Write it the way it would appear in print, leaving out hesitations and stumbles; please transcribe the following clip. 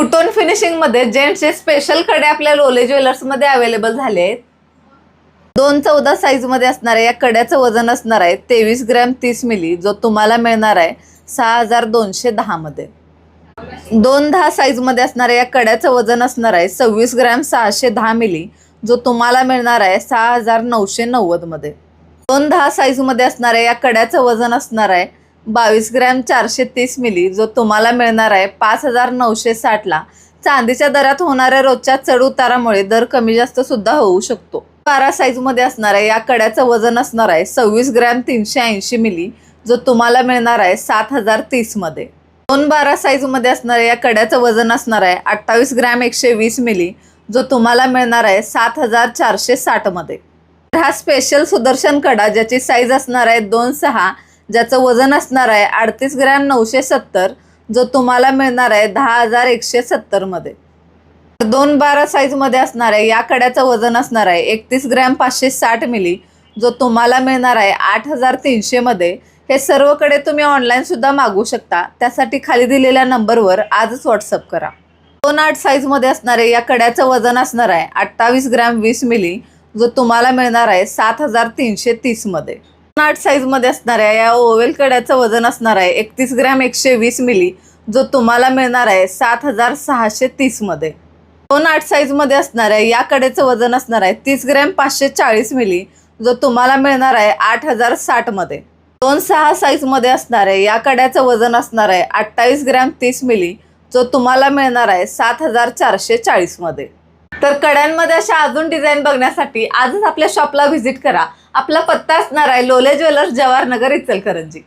To tone finishing मध्ये जेंट्सचे special कडे आपल्या लोले ज्वेलर्स मध्ये अवेलेबल झाले आहेत। 214 साईज मध्ये असणार आहे। या कड्याचं वजन असणार आहे 23 ग्रॅम 30 मिली, जो तुम्हाला मिळणार आहे 6210 मध्ये। 210 साईज मध्ये असणार आहे। या कड्याचं वजन असणार आहे 26 ग्रॅम 610 मिली, जो तुम्हाला मिळणार आहे 6990 मध्ये। 210 साईज मध्ये असणार आहे। या कड्याचं वजन असणार आहे 22 ग्रॅम 430 मिली, जो तुम्हाला मिळणार आहे 5960 ला। चांदीच्या दरात होणाऱ्या रोजच्या चढ उतारामुळे दर कमी जास्त सुद्धा होऊ शकतो। 12 साईज मध्ये असणार आहे। या कड्याचं वजन असणार आहे 26 ग्रॅम 380 मिली, जो तुम्हाला मिळणार आहे 7030 मध्ये। 212 साईज मध्ये असणार आहे। या कड्याचं वजन असणार आहे 28 ग्रॅम 120 मिली, जो तुम्हाला मिळणार आहे 7460 मध्ये। हा स्पेशल सुदर्शन कडा ज्याची साईज असणार आहे 2/6, ज्याचं वजन असणार आहे 38 ग्रॅम 970, जो तुम्हाला मिळणार आहे 10170 मध्ये। 212 साईज मध्ये असणार आहे। या कड्याचं वजन असणार आहे 31 ग्रॅम 560 मिली, जो तुम्हाला मिळणार आहे 8300 मध्ये। हे सर्व कडे तुम्ही ऑनलाईन सुद्धा मागवू शकता। त्यासाठी खाली दिलेल्या नंबरवर आजच व्हॉट्सअप करा। 28 साईज मध्ये असणार आहे। या कड्याचं वजन असणार आहे 28 ग्रॅम 20 मिली, जो तुम्हाला मिळणार आहे 7330 मध्ये। 28 साईज मध्ये असणार आहे। या ओवेल कड्याचं वजन असणार आहे 31 ग्रॅम 120 मिली, जो तुम्हाला मिळणार आहे 7630 मध्ये। 28 साईज मध्ये असणार आहे। या कड्याचं वजन असणार आहे 30 ग्रॅम 540 मिली, जो तुम्हाला मिळणार आहे 8060 मध्ये। 26 साईज मध्ये असणार आहे। या कड्याचं वजन असणार आहे 28 ग्रॅम 30 मिली, जो तुम्हाला मिळणार आहे 7440 मध्ये। तर कड्यांमध्ये अशा अजून डिझाईन बघण्यासाठी आजच आपल्या शॉपला व्हिजिट करा। आपला पत्ता असणार आहे लोले ज्वेलर्स, जवाहर नगर, इचलकरंजी।